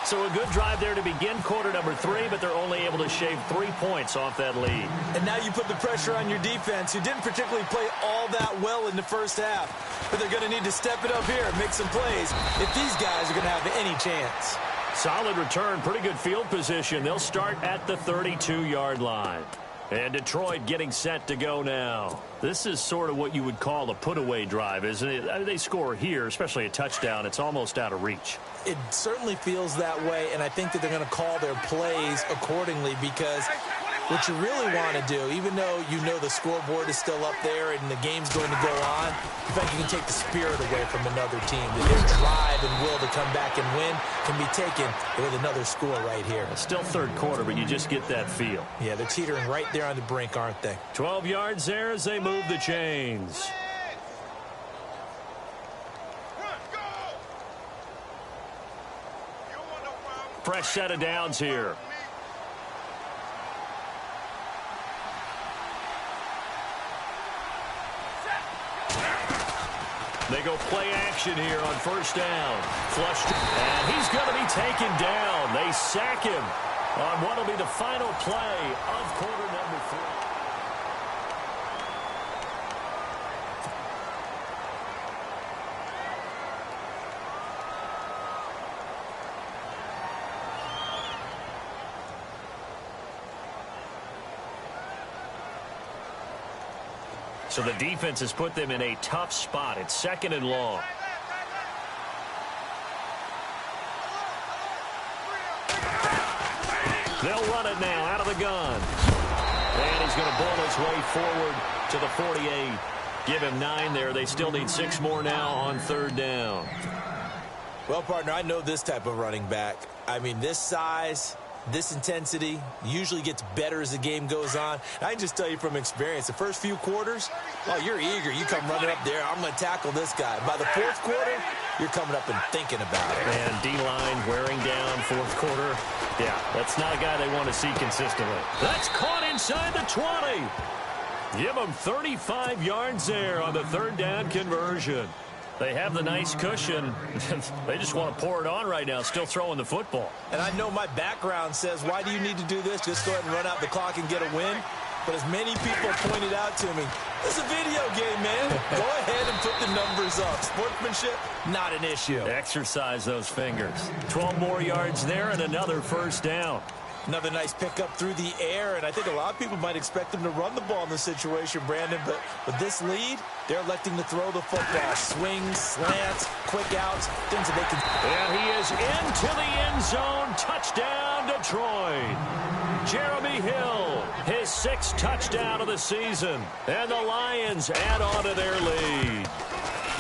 Speaker 2: So a good drive there to begin quarter number 3, but they're only able to shave 3 points off that lead.
Speaker 3: And now you put the pressure on your defense, who didn't particularly play all that well in the first half. But they're going to need to step it up here and make some plays if these guys are going to have any chance.
Speaker 2: Solid return, pretty good field position. They'll start at the 32-yard line. And Detroit getting set to go now. This is sort of what you would call a put-away drive, isn't it? I mean, they score here, especially a touchdown. It's almost out of reach.
Speaker 3: It certainly feels that way, and I think that they're going to call their plays accordingly because what you really want to do, even though you know the scoreboard is still up there and the game's going to go on, in fact, you can take the spirit away from another team. Their drive and will to come back and win can be taken with another score right here.
Speaker 2: It's still 3rd quarter, but you just get that feel.
Speaker 3: Yeah, they're teetering right there on the brink, aren't they?
Speaker 2: 12 yards there as they move the chains. Fresh set of downs here. They go play action here on 1st down. Flushed. And he's going to be taken down. They sack him on what will be the final play of quarter number 3. So the defense has put them in a tough spot. It's 2nd and long. They'll run it now out of the gun. And he's going to bull his way forward to the 48. Give him 9 there. They still need 6 more now on 3rd down.
Speaker 3: Well, partner, I know this type of running back. I mean, this size, this intensity usually gets better as the game goes on. I can just tell you from experience, the first few quarters, oh, you're eager. You come running up there, I'm going to tackle this guy. By the 4th quarter, you're coming up and thinking about it.
Speaker 2: And D-line wearing down 4th quarter. Yeah, that's not a guy they want to see consistently. That's caught inside the 20. Give them 35 yards there on the 3rd down conversion. They have the nice cushion. They just want to pour it on right now, still throwing the football.
Speaker 3: And I know my background says, why do you need to do this? Just go ahead and run out the clock and get a win. But as many people pointed out to me, it's a video game, man. Go ahead and put the numbers up. Sportsmanship, not an issue.
Speaker 2: Exercise those fingers. 12 more yards there and another 1st down.
Speaker 3: Another nice pickup through the air, and I think a lot of people might expect them to run the ball in this situation, Brandon, but with this lead, they're electing to throw the football. Swings, slants, quick outs, things that they can...
Speaker 2: And he is into the end zone. Touchdown, Detroit. Jeremy Hill, his 6th touchdown of the season, and the Lions add on to their lead.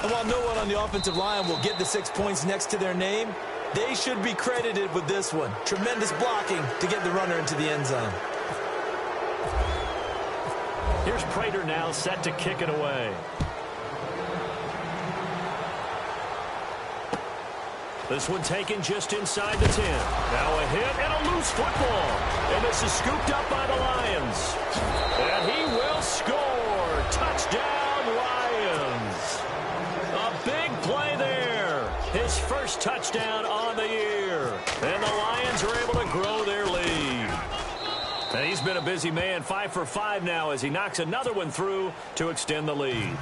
Speaker 3: And while no one on the offensive line will get the 6 points next to their name, they should be credited with this one. Tremendous blocking to get the runner into the end zone.
Speaker 2: Here's Prater now set to kick it away. This one taken just inside the 10. Now a hit and a loose football. And this is scooped up by the Lions. And he will score. Touchdown, Lions. A big play there. His first touchdown on the year. And the Lions are able to grow their lead. And he's been a busy man, 5 for 5 now as he knocks another one through to extend the lead.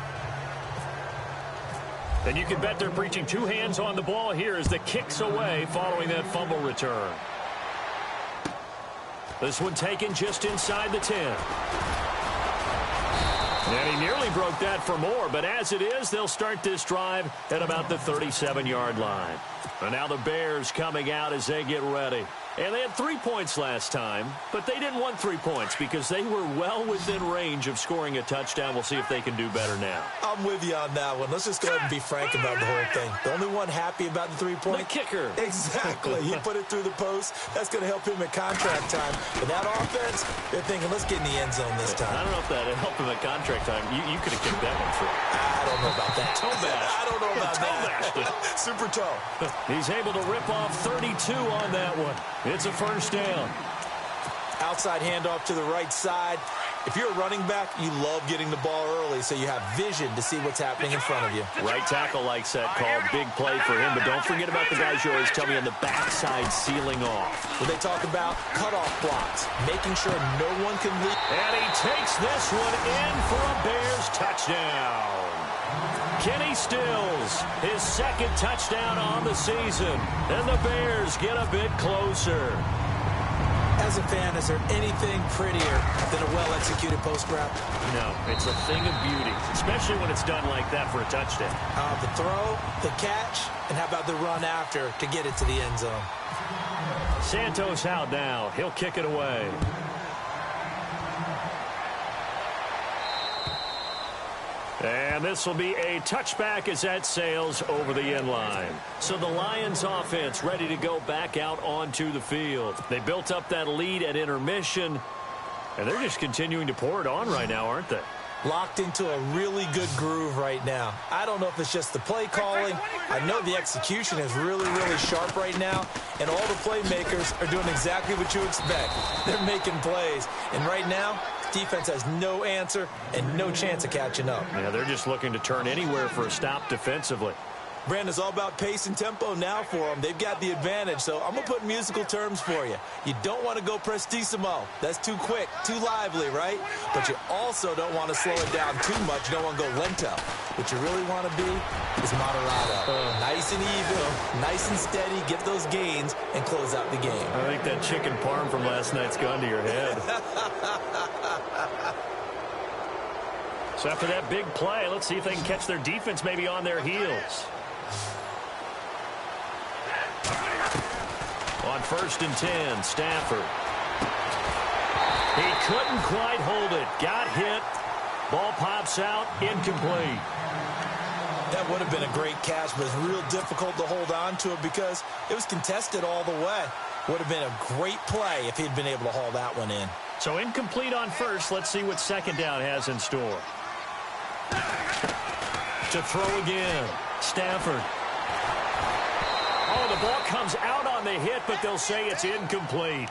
Speaker 2: And you can bet they're preaching 2 hands on the ball here as the kick's away following that fumble return. This one taken just inside the 10. And he nearly broke that for more, but as it is, they'll start this drive at about the 37-yard line. And now the Bears coming out as they get ready. And they had 3 points last time, but they didn't want 3 points because they were well within range of scoring a touchdown. We'll see if they can do better now.
Speaker 3: I'm with you on that one. Let's just go ahead and be frank about the whole thing. The only one happy about the 3-point?
Speaker 2: The kicker.
Speaker 3: Exactly. He put it through the post. That's going to help him at contract time. But that offense, they're thinking, let's get in the end zone this time.
Speaker 2: I don't know if that helped him at contract time. You could have kicked that one through.
Speaker 3: I don't know about that.
Speaker 2: Toe bash.
Speaker 3: I don't know about that. Super toe.
Speaker 2: He's able to rip off 32 on that one. It's a 1st down.
Speaker 3: Outside handoff to the right side. If you're a running back, you love getting the ball early so you have vision to see what's happening in front of you.
Speaker 2: Right tackle likes that call. Big play for him, but don't forget about the guys you always tell me on the backside sealing off.
Speaker 3: Well, they talk about cutoff blocks, making sure no one can leave.
Speaker 2: And he takes this one in for a Bears touchdown. Kenny Stills, his 2nd touchdown on the season. And the Bears get a bit closer.
Speaker 3: As a fan, is there anything prettier than a well-executed post route?
Speaker 2: No, it's a thing of beauty, especially when it's done like that for a touchdown.
Speaker 3: The throw, the catch, and how about the run after to get it to the end zone?
Speaker 2: Santos out now. He'll kick it away. And this will be a touchback as that sails over the end line. So the Lions offense ready to go back out onto the field. They built up that lead at intermission, and they're just continuing to pour it on right now, aren't they?
Speaker 3: Locked into a really good groove right now. I don't know if it's just the play calling. I know the execution is really, really sharp right now, and all the playmakers are doing exactly what you expect. They're making plays, and right now, defense has no answer and no chance of catching up.
Speaker 2: Yeah, they're just looking to turn anywhere for a stop defensively.
Speaker 3: Brandon's all about pace and tempo now for them. They've got the advantage, so I'm going to put musical terms for you. You don't want to go prestissimo. That's too quick, too lively, right? But you also don't want to slow it down too much. You don't want to go lento. What you really want to be is moderato. Nice and even, nice and steady, get those gains, and close out the game.
Speaker 2: I think that chicken parm from last night's gone to your head. So after that big play, let's see if they can catch their defense maybe on their heels. On 1st and 10, Stafford. He couldn't quite hold it. Got hit. Ball pops out. Incomplete.
Speaker 3: That would have been a great catch, but it's real difficult to hold on to it because it was contested all the way. Would have been a great play if he'd been able to haul that one in.
Speaker 2: So incomplete on 1st. Let's see what 2nd down has in store. To throw again. Stafford. Oh, the ball comes out on the hit, but they'll say it's incomplete.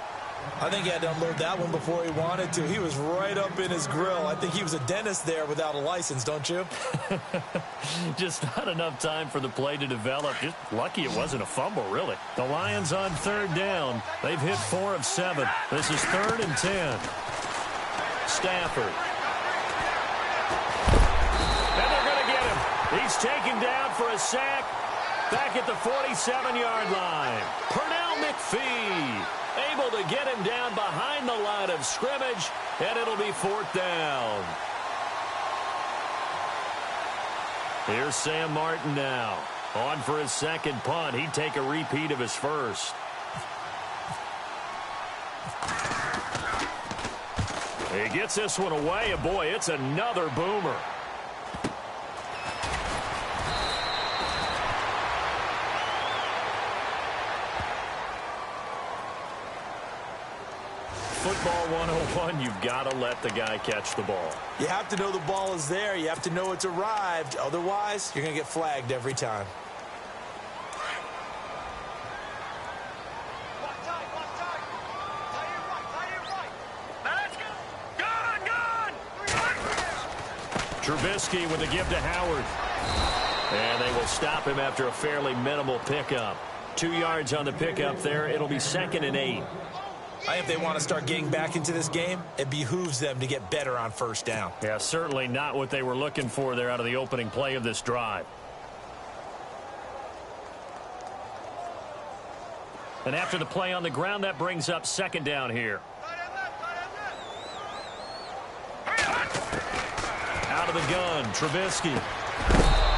Speaker 3: I think he had to unload that one before he wanted to. He was right up in his grill. I think he was a dentist there without a license, don't you?
Speaker 2: Just not enough time for the play to develop. Just lucky it wasn't a fumble, really. The Lions on 3rd down. They've hit 4 of 7. This is 3rd and 10. Stafford. And they're going to get him. He's taken down for a sack. Back at the 47-yard line. Pernell McPhee able to get him down behind the line of scrimmage, and it'll be 4th down. Here's Sam Martin now. On for his 2nd punt. He'd take a repeat of his 1st. He gets this one away, and boy, it's another boomer. Football 101, you've got to let the guy catch the ball.
Speaker 3: You have to know the ball is there. You have to know it's arrived. Otherwise, you're going to get flagged every time.
Speaker 2: Trubisky with a give to Howard. And they will stop him after a fairly minimal pickup. 2 yards on the pickup there. It'll be 2nd and 8.
Speaker 3: I think if they want to start getting back into this game, it behooves them to get better on 1st down.
Speaker 2: Yeah, certainly not what they were looking for there out of the opening play of this drive. And after the play on the ground, that brings up 2nd down here. Out of the gun, Trubisky.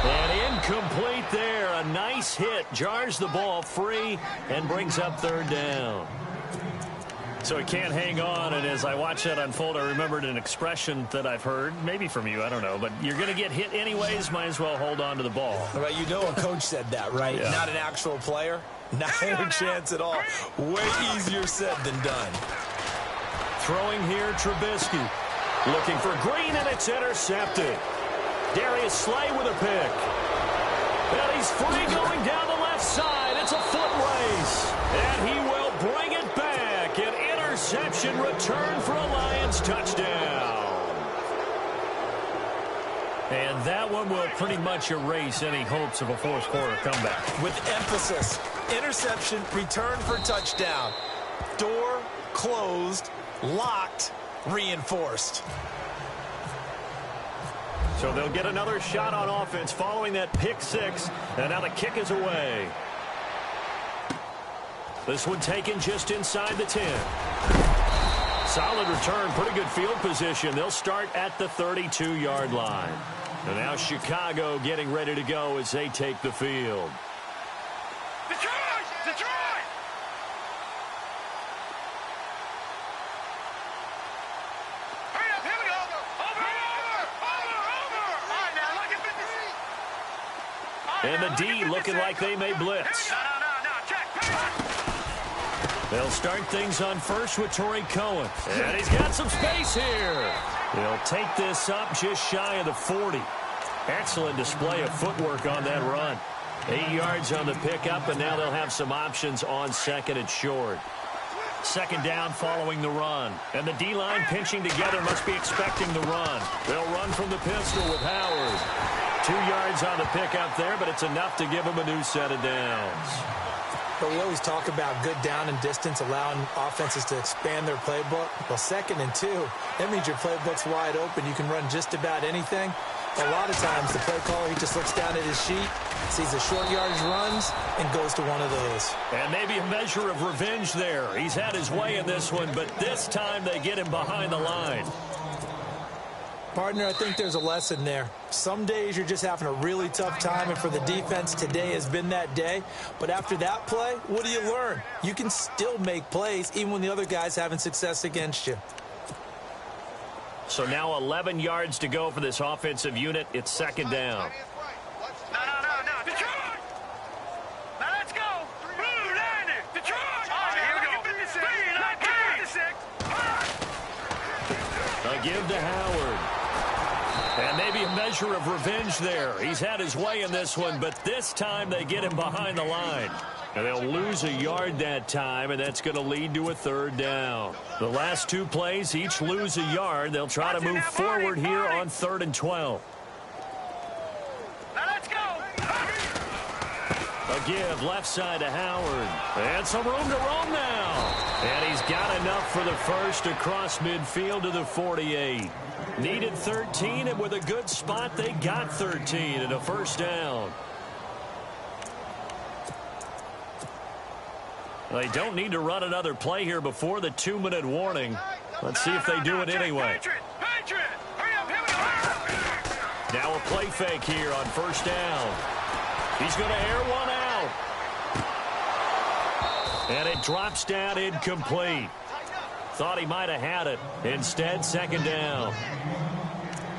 Speaker 2: And incomplete there. A nice hit. Jars the ball free and brings up 3rd down. So he can't hang on, and as I watch that unfold, I remembered an expression that I've heard, maybe from you, I don't know, but you're going to get hit anyways, might as well hold on to the ball.
Speaker 3: Right, you know a coach said that, right?
Speaker 2: Yeah.
Speaker 3: Not an actual player. Not a chance at all. Way easier said than done.
Speaker 2: Throwing here, Trubisky. Looking for Green, and it's intercepted. Darius Slay with a pick. And he's free going down the left side. It's a foot race. And he will bring it back. An interception return for a Lions touchdown. And that one will pretty much erase any hopes of a 4th quarter comeback.
Speaker 3: With emphasis, interception, return for touchdown. Door closed, locked, reinforced.
Speaker 2: So they'll get another shot on offense following that pick 6. And now the kick is away. This one taken just inside the 10. Solid return, pretty good field position. They'll start at the 32-yard line. And now Chicago getting ready to go as they take the field.
Speaker 4: Detroit! Detroit! Hurry up, here we go! Over! All right, now, look at 53.
Speaker 2: And the D looking like they may blitz.
Speaker 4: No, check.
Speaker 2: They'll start things on 1st with Torrey Cohen. And he's got some space here. They'll take this up just shy of the 40. Excellent display of footwork on that run. 8 yards on the pickup, and now they'll have some options on 2nd and short. 2nd down following the run. And the D-line pinching together must be expecting the run. They'll run from the pistol with Howard. 2 yards on the pickup there, but it's enough to give them a new set of downs.
Speaker 3: But we always talk about good down and distance, allowing offenses to expand their playbook. Well, 2nd and 2, that means your playbook's wide open. You can run just about anything. A lot of times, the play caller, he just looks down at his sheet, sees the short yardage runs, and goes to one of those.
Speaker 2: And maybe a measure of revenge there. He's had his way in this one, but this time they get him behind the line.
Speaker 3: Partner, I think there's a lesson there. Some days you're just having a really tough time, and for the defense, today has been that day. But after that play, what do you learn? You can still make plays even when the other guy's having success against you.
Speaker 2: So now 11 yards to go for this offensive unit. It's second down.
Speaker 4: No. Detroit! Now let's go! Blue line it! Detroit! Here we go. 56.
Speaker 2: A give to Howard. And maybe a measure of revenge there. He's had his way in this one, but this time they get him behind the line. And they'll lose a yard that time, and that's going to lead to a third down. The last two plays each lose a yard. They'll try to move forward here on 3rd and 12.
Speaker 4: Now let's go!
Speaker 2: A give left side to Howard. And some room to roam now. And he's got enough for the first across midfield to the 48. Needed 13, and with a good spot, they got 13 and a first down. They don't need to run another play here before the 2-minute warning. Let's see if they do it anyway.
Speaker 4: Patriot! Hurry up, here we go!
Speaker 2: Now a play fake here on first down. He's going to air one out. And it drops down incomplete. Thought he might have had it. Instead, second down.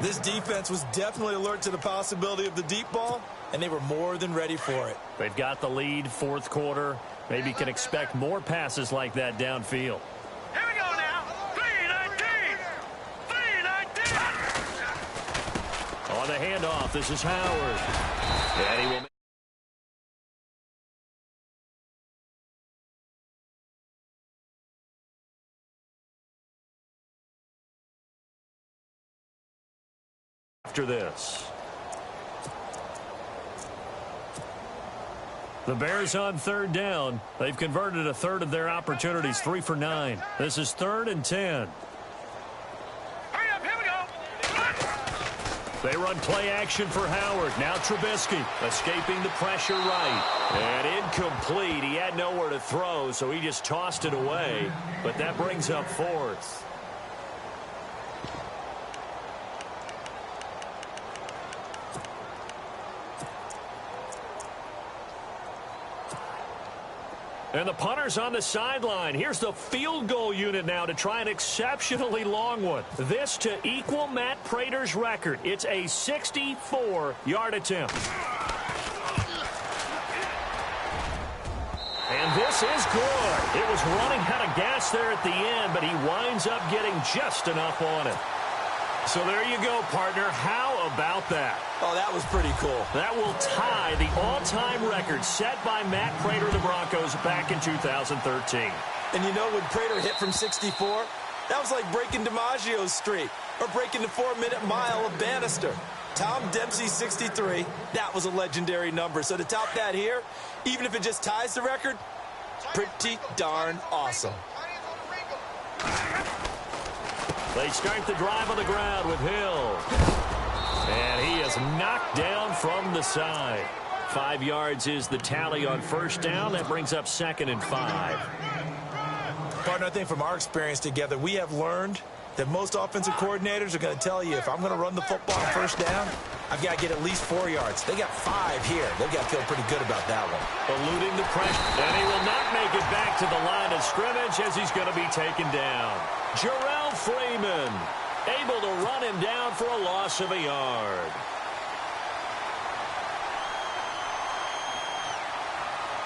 Speaker 3: This defense was definitely alert to the possibility of the deep ball, and they were more than ready for it.
Speaker 2: They've got the lead, fourth quarter. Maybe can expect more passes like that downfield.
Speaker 4: Here we go now! 319! 319!
Speaker 2: On the handoff, this is Howard. And he will... After this. The Bears on third down. They've converted a third of their opportunities, 3 for 9. This is 3rd and 10.
Speaker 4: Hurry up, here we go!
Speaker 2: They run play action for Howard. Now Trubisky escaping the pressure right. And incomplete. He had nowhere to throw, so he just tossed it away. But that brings up 4th. And the punter's on the sideline. Here's the field goal unit now to try an exceptionally long one. This to equal Matt Prater's record. It's a 64-yard attempt. And this is good. It was running out of gas there at the end, but he winds up getting just enough on it. So there you go, partner. How about that?
Speaker 3: Oh, that was pretty cool.
Speaker 2: That will tie the all-time record set by Matt Prater of the Broncos back in 2013.
Speaker 3: And you know, when Prater hit from 64, that was like breaking DiMaggio's streak or breaking the 4-minute mile of Bannister. Tom Dempsey's 63, that was a legendary number. So to top that here, even if it just ties the record, pretty darn awesome.
Speaker 2: They start the drive on the ground with Hill. And he is knocked down from the side. 5 yards is the tally on first down. That brings up 2nd and 5.
Speaker 3: Partner, I think from our experience together, we have learned that most offensive coordinators are going to tell you, if I'm going to run the football on first down, I've got to get at least 4 yards. They got 5 here. They've got to feel pretty good about that one.
Speaker 2: Eluding the pressure. And he will not make it back to the line of scrimmage as he's going to be taken down. Jarrell Freeman able to run him down for a loss of a yard.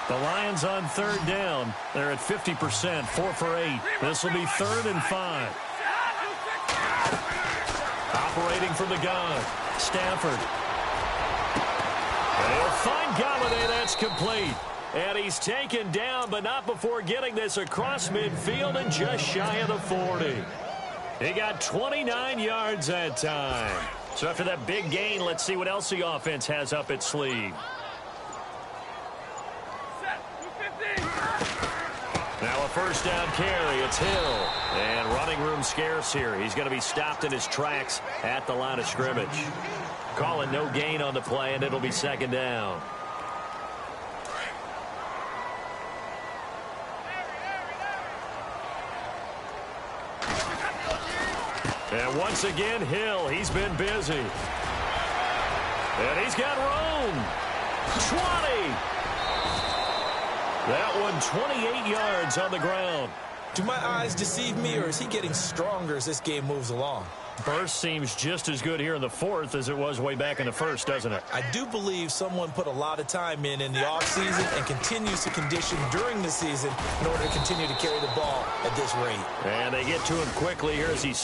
Speaker 2: The Lions on third down. They're at 50%, 4 for 8. This will be 3rd and 5. Operating from the gun, Stafford. They'll find Galladay. That's complete. And he's taken down, but not before getting this across midfield and just shy of the 40. He got 29 yards that time. So after that big gain, let's see what else the offense has up its sleeve. Now a first down carry. It's Hill. And running room scarce here. He's going to be stopped in his tracks at the line of scrimmage. Call it no gain on the play, and it'll be 2nd down. And once again, Hill, he's been busy. And he's got room. 20. That one 28 yards on the ground.
Speaker 3: Do my eyes deceive me, or is he getting stronger as this game moves along?
Speaker 2: Burst seems just as good here in the fourth as it was way back in the first, doesn't it?
Speaker 3: I do believe someone put a lot of time in the offseason and continues to condition during the season in order to continue to carry the ball at this rate.
Speaker 2: And they get to him quickly here as he